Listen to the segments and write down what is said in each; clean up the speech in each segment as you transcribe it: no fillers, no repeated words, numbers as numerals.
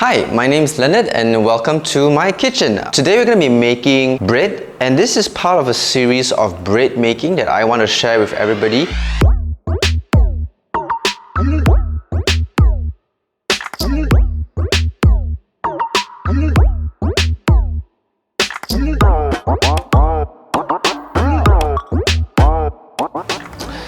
Hi, my name is Leonard and welcome to my kitchen. Today we're going to be making bread, and this is part of a series of bread making that I want to share with everybody.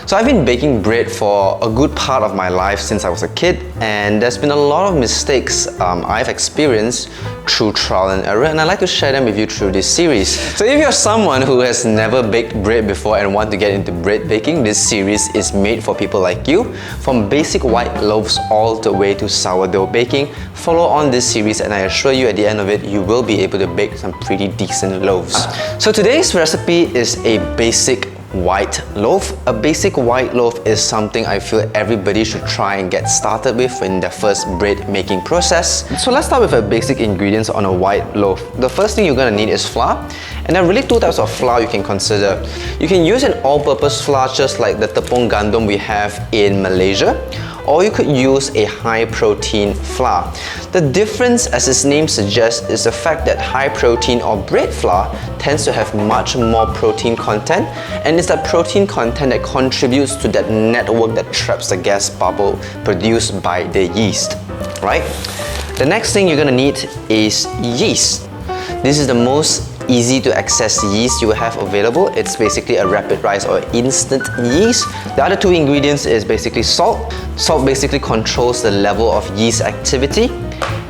So I've been baking bread for a good part of my life since I was a kid, and there's been a lot of mistakes I've experienced through trial and error, and I'd like to share them with you through this series. So if you're someone who has never baked bread before and want to get into bread baking, this series is made for people like you. From basic white loaves all the way to sourdough baking, follow on this series and I assure you at the end of it, you will be able to bake some pretty decent loaves. So today's recipe is a basic white loaf. A basic white loaf is something I feel everybody should try and get started with in their first bread making process. So let's start with the basic ingredients on a white loaf. The first thing you're going to need is flour, and there are really two types of flour you can consider. You can use an all-purpose flour just like the tepung gandum we have in Malaysia, or you could use a high-protein flour. The difference, as its name suggests, is the fact that high-protein or bread flour tends to have much more protein content, and it's that protein content that contributes to that network that traps the gas bubble produced by the yeast, right? The next thing you're going to need is yeast. This is the most easy to access yeast you will have available. It's basically a rapid rise or instant yeast. The other two ingredients is basically salt. Salt basically controls the level of yeast activity,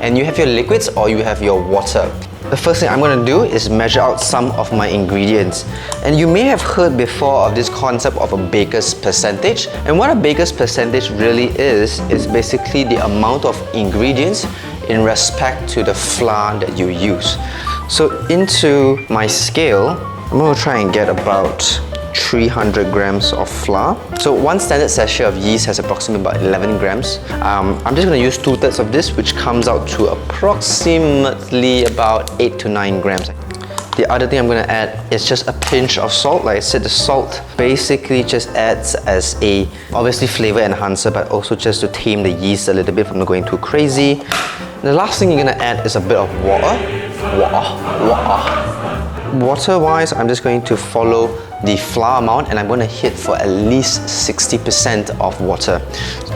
and you have your liquids or you have your water. The first thing I'm going to do is measure out some of my ingredients. And you may have heard before of this concept of a baker's percentage. And what a baker's percentage really is basically the amount of ingredients in respect to the flour that you use. So into my scale, I'm going to try and get about 300 grams of flour. So one standard sachet of yeast has approximately about 11 grams. I'm just going to use 2/3 of this, which comes out to approximately about 8 to 9 grams. The other thing I'm going to add is just a pinch of salt. Like I said, the salt basically just adds as a obviously flavor enhancer, but also just to tame the yeast a little bit from not going too crazy. The last thing you're going to add is a bit of water. Water-wise, I'm just going to follow the flour amount, and I'm going to hit for at least 60% of water.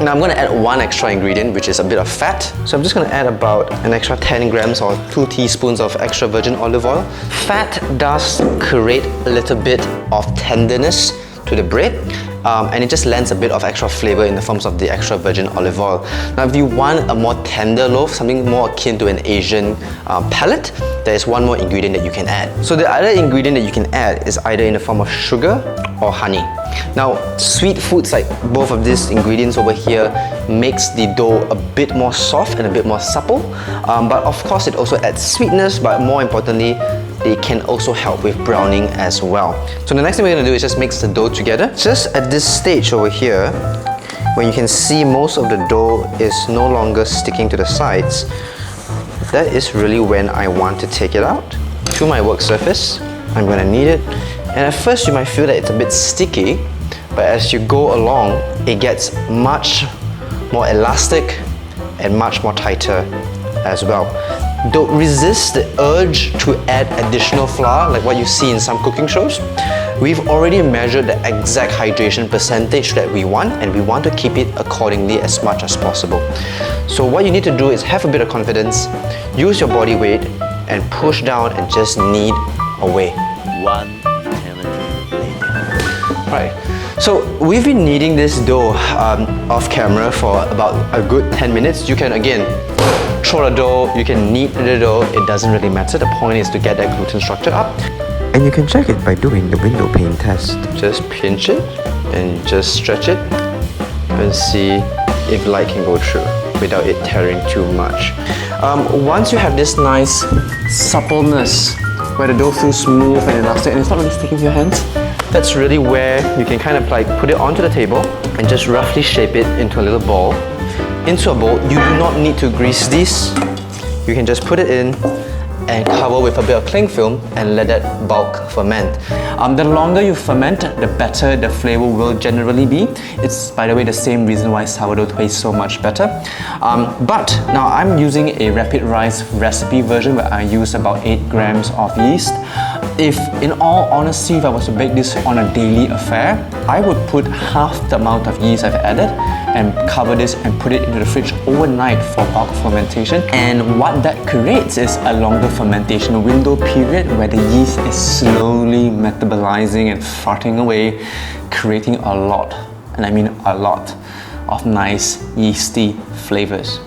Now I'm going to add one extra ingredient, which is a bit of fat. So I'm just going to add about an extra 10 grams or 2 teaspoons of extra virgin olive oil. Fat does create a little bit of tenderness to the bread, and it just lends a bit of extra flavor in the forms of the extra virgin olive oil. Now if you want a more tender loaf, something more akin to an Asian palate, there is one more ingredient that you can add. So the other ingredient that you can add is either in the form of sugar or honey. Now sweet foods like both of these ingredients over here makes the dough a bit more soft and a bit more supple, but of course it also adds sweetness, but more importantly they can also help with browning as well. So the next thing we're going to do is just mix the dough together. Just at this stage over here, when you can see most of the dough is no longer sticking to the sides, that is really when I want to take it out to my work surface. I'm going to knead it, and at first you might feel that it's a bit sticky, but as you go along it gets much more elastic and much more tighter as well. Don't resist the urge to add additional flour like what you see in some cooking shows. We've already measured the exact hydration percentage that we want, and we want to keep it accordingly as much as possible. So what you need to do is have a bit of confidence, use your body weight and push down and just knead away. 1 eternity later. Right. So we've been kneading this dough off camera for about a good 10 minutes. You can again throw the dough, you can knead the dough, it doesn't really matter. The point is to get that gluten structure up. And you can check it by doing the window pane test. Just pinch it and just stretch it and see if light can go through without it tearing too much. Once you have this nice suppleness where the dough feels smooth and elastic and it's not really sticking to your hands, that's really where you can kind of like put it onto the table and just roughly shape it into a little ball. Into a bowl, you do not need to grease this. You can just put it in and cover with a bit of cling film and let that bulk ferment. The longer you ferment, the better the flavor will generally be. It's, by the way, the same reason why sourdough tastes so much better. But now I'm using a rapid rise recipe version where I use about 8 grams of yeast. If, in all honesty, if I was to bake this on a daily affair, I would put half the amount of yeast I've added and cover this and put it into the fridge overnight for bulk fermentation. And what that creates is a longer fermentation window period where the yeast is slowly metabolizing and farting away, creating a lot, and I mean a lot, of nice yeasty flavors.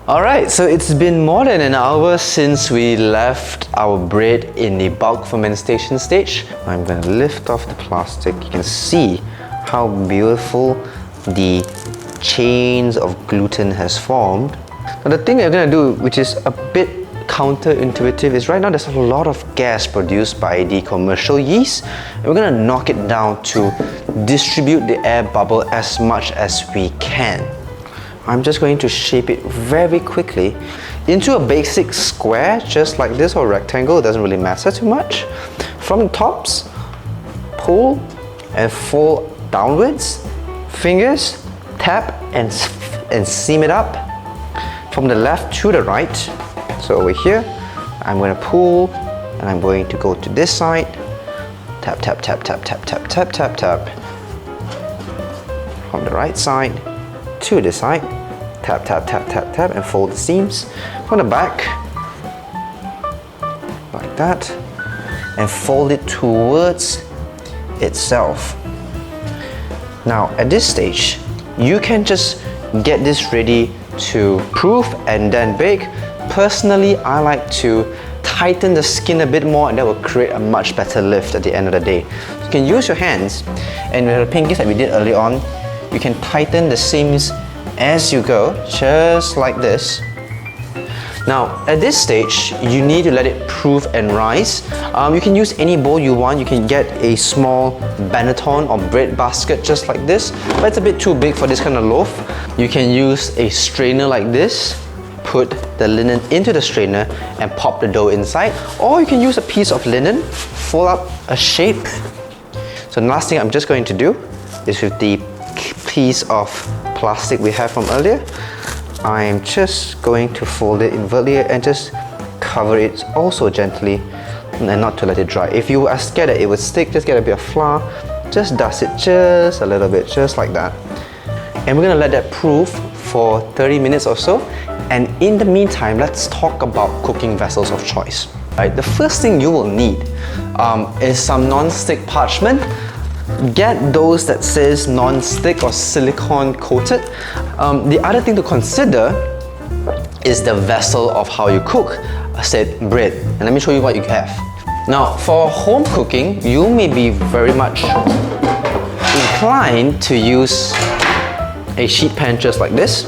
Alright, so it's been more than an hour since we left our bread in the bulk fermentation stage. I'm going to lift off the plastic. You can see how beautiful the chains of gluten has formed. Now the thing that we're going to do, which is a bit counterintuitive, is right now there's a lot of gas produced by the commercial yeast, and we're going to knock it down to distribute the air bubble as much as we can. I'm just going to shape it very quickly into a basic square, just like this, or rectangle. It doesn't really matter too much. From the tops, pull and fold downwards, fingers, tap and seam it up from the left to the right. So over here, I'm going to pull and I'm going to go to this side, tap, tap, tap, tap, tap, tap, tap, tap, tap, from the right side to the side, tap, tap, tap, tap, tap, and fold the seams from the back, like that, and fold it towards itself. Now, at this stage, you can just get this ready to proof and then bake. Personally, I like to tighten the skin a bit more, and that will create a much better lift at the end of the day. You can use your hands, and with the pinkies that we did early on, you can tighten the seams as you go, just like this. Now, at this stage, you need to let it proof and rise. You can use any bowl you want. You can get a small banneton or bread basket just like this, but it's a bit too big for this kind of loaf. You can use a strainer like this, put the linen into the strainer and pop the dough inside, or you can use a piece of linen, fold up a shape. So the last thing I'm just going to do is, with the piece of plastic we have from earlier, I'm just going to fold it invertly and just cover it also gently, and not to let it dry. If you are scared that it would stick, just get a bit of flour, just dust it just a little bit, just like that. And we're going to let that proof for 30 minutes or so. And in the meantime, let's talk about cooking vessels of choice. Right, the first thing you will need is some non-stick parchment. Get those that says non-stick or silicone coated. The other thing to consider is the vessel of how you cook said bread. And let me show you what you have. Now, for home cooking, you may be very much inclined to use a sheet pan just like this.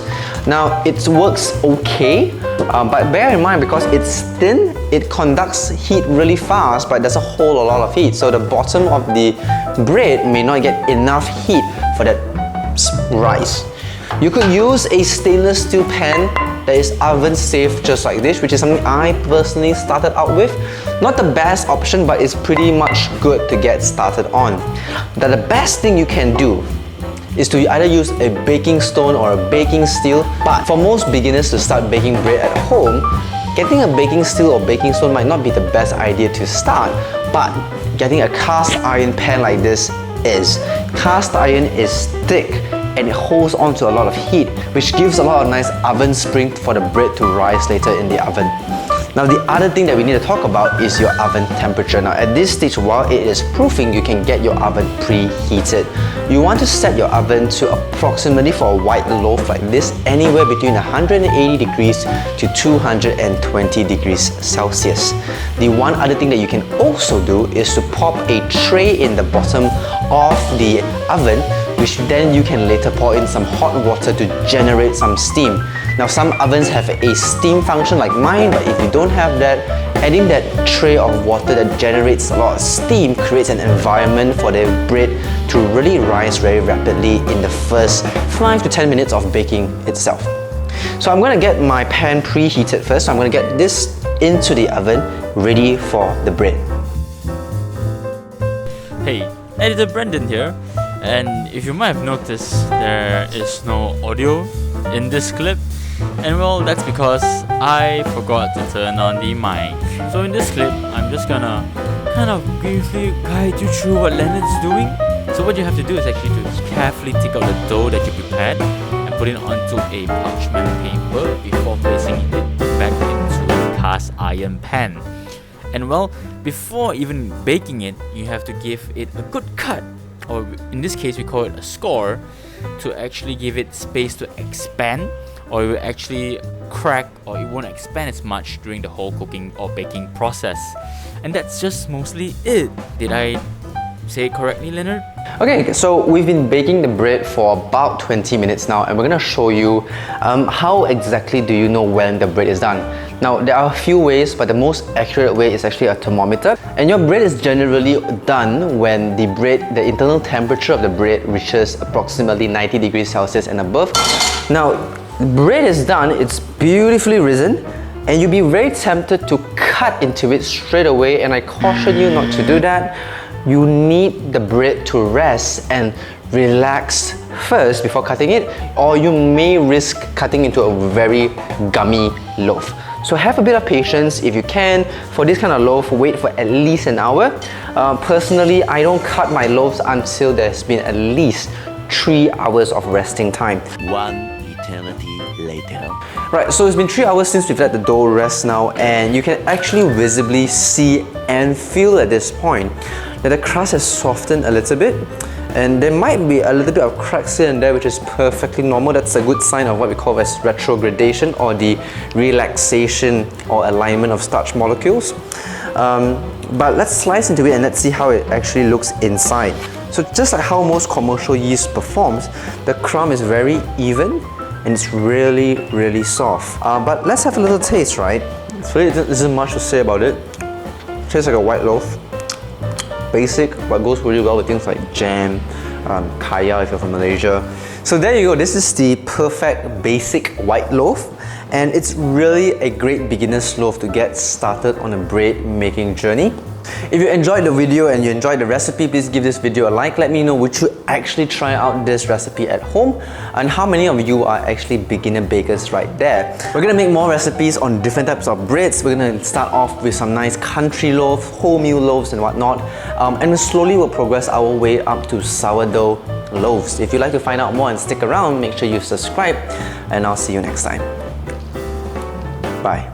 Now, it works okay, but bear in mind, because it's thin, it conducts heat really fast, but it doesn't hold a lot of heat. So the bottom of the bread may not get enough heat for that rise. You could use a stainless steel pan that is oven safe just like this, which is something I personally started out with. Not the best option, but it's pretty much good to get started on. Now, the best thing you can do is to either use a baking stone or a baking steel. But for most beginners to start baking bread at home, getting a baking steel or baking stone might not be the best idea to start, but getting a cast iron pan like this is. Cast iron is thick and it holds on to a lot of heat, which gives a lot of nice oven spring for the bread to rise later in the oven. Now, the other thing that we need to talk about is your oven temperature. Now, at this stage, while it is proofing, you can get your oven preheated. You want to set your oven to approximately, for a white loaf like this, anywhere between 180 degrees to 220 degrees Celsius. The one other thing that you can also do is to pop a tray in the bottom of the oven, which then you can later pour in some hot water to generate some steam. Now, some ovens have a steam function like mine, but if you don't have that, adding that tray of water that generates a lot of steam creates an environment for the bread to really rise very rapidly in the first 5 to 10 minutes of baking itself. So I'm gonna get my pan preheated first. So I'm gonna get this into the oven, ready for the bread. Hey, Editor Brendan here, and if you might have noticed, there is no audio in this clip, and well, that's because I forgot to turn on the mic. So in this clip, I'm just gonna kind of briefly guide you through what Leonard's doing. So what you have to do is actually to carefully take out the dough that you prepared and put it onto a parchment paper before placing it back into a cast iron pan. And well, before even baking it, you have to give it a good cut, or in this case we call it a score, to actually give it space to expand, or it will actually crack, or it won't expand as much during the whole cooking or baking process. And that's just mostly it. Did I say it correctly, Leonard? Okay, so we've been baking the bread for about 20 minutes now, and we're gonna show you how exactly do you know when the bread is done. Now, there are a few ways, but the most accurate way is actually a thermometer. And your bread is generally done when the internal temperature of the bread reaches approximately 90 degrees Celsius and above. Now, bread is done, it's beautifully risen, and you'll be very tempted to cut into it straight away, and I caution you not to do that. You need the bread to rest and relax first before cutting it, or you may risk cutting into a very gummy loaf. So have a bit of patience if you can. For this kind of loaf, wait for at least an hour. Personally, I don't cut my loaves until there's been at least 3 hours of resting time. One eternity later. Right, so it's been 3 hours since we've let the dough rest now, and you can actually visibly see and feel at this point that the crust has softened a little bit, and there might be a little bit of cracks here and there, which is perfectly normal. That's a good sign of what we call as retrogradation, or the relaxation or alignment of starch molecules. But let's slice into it and let's see how it actually looks inside. So just like how most commercial yeast performs, the crumb is very even and it's really, really soft. But let's have a little taste, right? So there isn't much to say about it. Tastes like a white loaf. Basic, but goes really well with things like jam, kaya if you're from Malaysia. So there you go, this is the perfect basic white loaf, and it's really a great beginner's loaf to get started on a bread making journey. If you enjoyed the video and you enjoyed the recipe, please give this video a like. Let me know, would you actually try out this recipe at home? And how many of you are actually beginner bakers right there? We're gonna make more recipes on different types of breads. We're gonna start off with some nice country loaf, wholemeal loaves and whatnot. And slowly we'll progress our way up to sourdough loaves. If you'd like to find out more and stick around, make sure you subscribe, and I'll see you next time. Bye.